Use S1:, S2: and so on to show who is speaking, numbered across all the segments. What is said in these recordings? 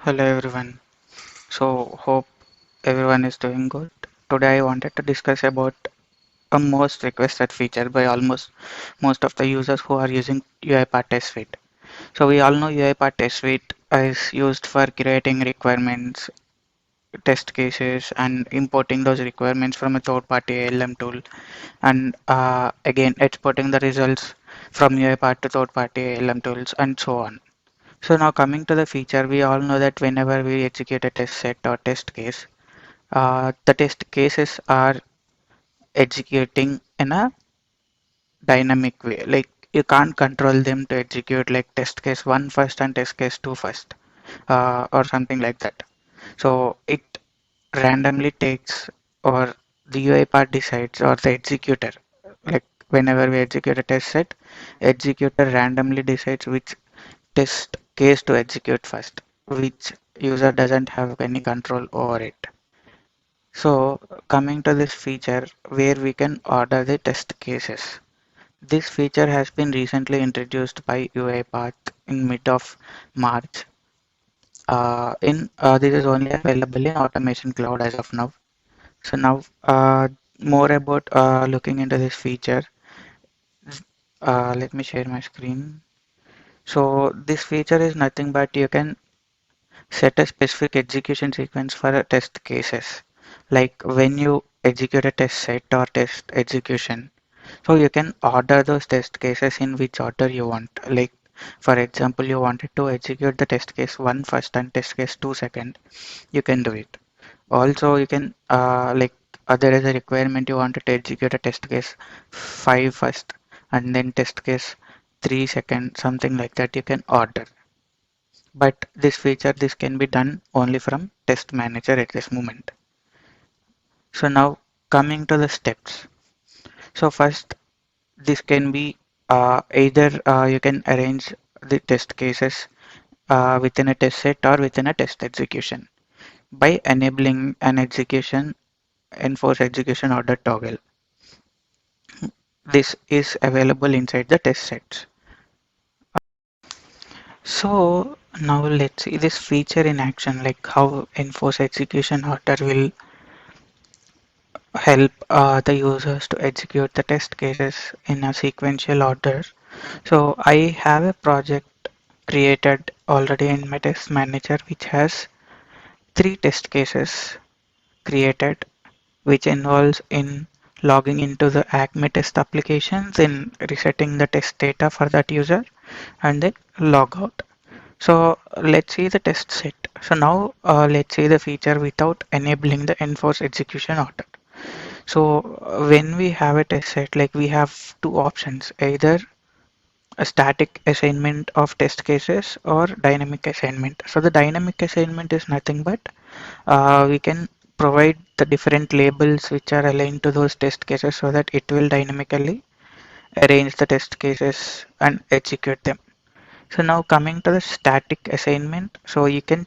S1: Hello everyone. Hope everyone is doing good. Today I wanted to discuss about a most requested feature by almost most of the users who are using UiPath Test Suite. So we all know UiPath Test Suite is used for creating requirements, test cases, and importing those requirements from a third-party ALM tool, and again exporting the results from UiPath to third-party ALM tools, and so on. So now coming to the feature, we all know that whenever we execute a test set or test case, the test cases are executing in a dynamic way. Like you can't control them to execute like test case 1 first and test case 2 first, or something like that. So it randomly takes, or the UI part decides, or the executor, like whenever we execute a test set, executor randomly decides which test case to execute first, which user doesn't have any control over it. So coming to this feature where we can order the test cases. This feature has been recently introduced by UiPath in mid of March. This is only available in Automation Cloud as of now. So now more about looking into this feature. Let me share my screen. So this feature is nothing but you can set a specific execution sequence for a test cases. Like when you execute a test set or test execution, so you can order those test cases in which order you want. Like for example, you wanted to execute the test case 1 first and test case 2 second, you can do it. Also, you can there is a requirement you wanted to execute a test case 5 first and then test case 3 second, something like that you can order. But this can be done only from test manager at this moment. So now coming to the steps. So first, this can be either you can arrange the test cases within a test set or within a test execution by enabling an execution enforce execution order toggle. This is available inside the test sets. So now let's see this feature in action, like how enforce execution order will help the users to execute the test cases in a sequential order. So I have a project created already in my test manager which has three test cases created, which involves in logging into the Acme test application, then resetting the test data for that user, and then log out. So let's see the test set. So now let's see the feature without enabling the enforce execution order. So when we have a test set, like we have two options, either a static assignment of test cases or dynamic assignment. So the dynamic assignment is nothing but we can provide the different labels which are aligned to those test cases so that it will dynamically arrange the test cases and execute them. So now coming to the static assignment, so you can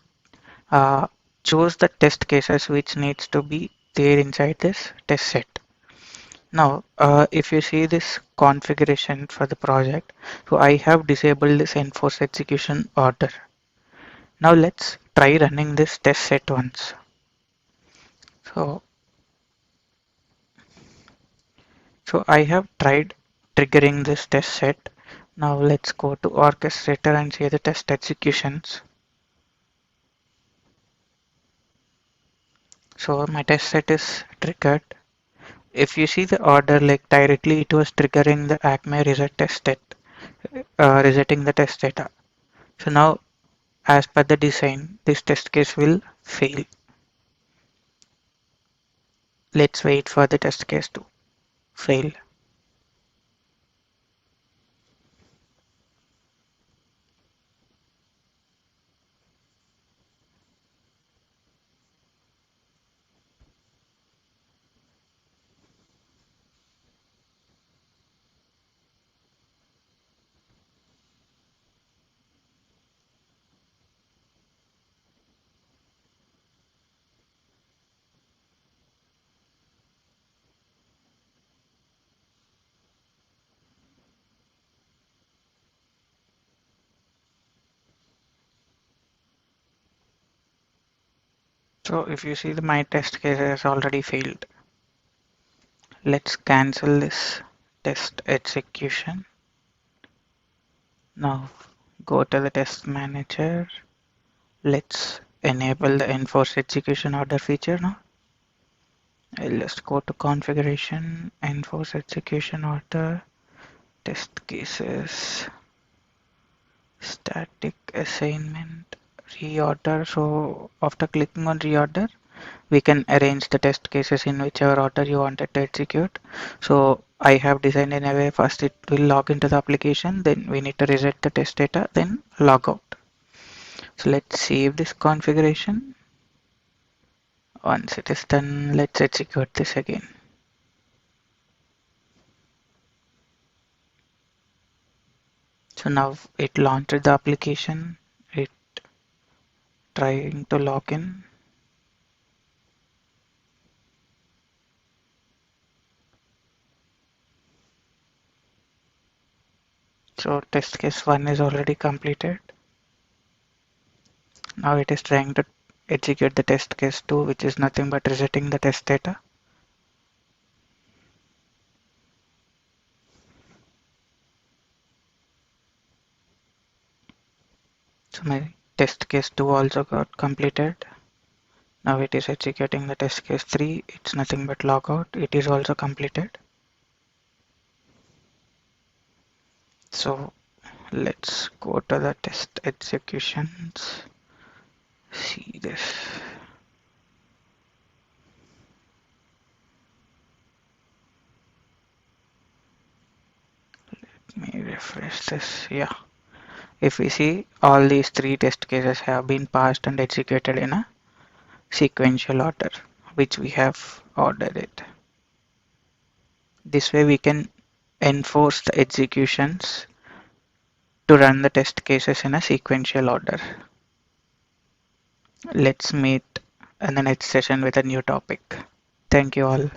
S1: uh, choose the test cases which needs to be there inside this test set. Now, if you see this configuration for the project, so I have disabled this enforce execution order. Now let's try running this test set once. So, so I have tried triggering this test set. Now let's go to orchestrator and see the test executions. So my test set is triggered. If you see the order, like directly it was triggering the Acme reset test set, resetting the test data. So now as per the design, this test case will fail. Let's wait for the test case to fail. So if you see my test case has already failed. Let's cancel this test execution. Now go to the test manager. Let's enable the enforce execution order feature now. I'll just go to configuration, enforce execution order, test cases, static assignment, reorder. So after clicking on reorder, we can arrange the test cases in whichever order you wanted to execute. So I have designed in a way first it will log into the application, then we need to reset the test data, then log out. So let's save this configuration. Once it is done, let's execute this again. So now it launched the application, it trying to log in. So test case 1 is already completed. Now it is trying to execute the test case 2, which is nothing but resetting the test data. So my test case 2 also got completed. Now it is executing the test case 3. It's nothing but logout. It is also completed. So let's go to the test executions. See this. Let me refresh this. Yeah. If we see, all these three test cases have been passed and executed in a sequential order, which we have ordered it. This way we can enforce the executions to run the test cases in a sequential order. Let's meet in the next session with a new topic. Thank you all.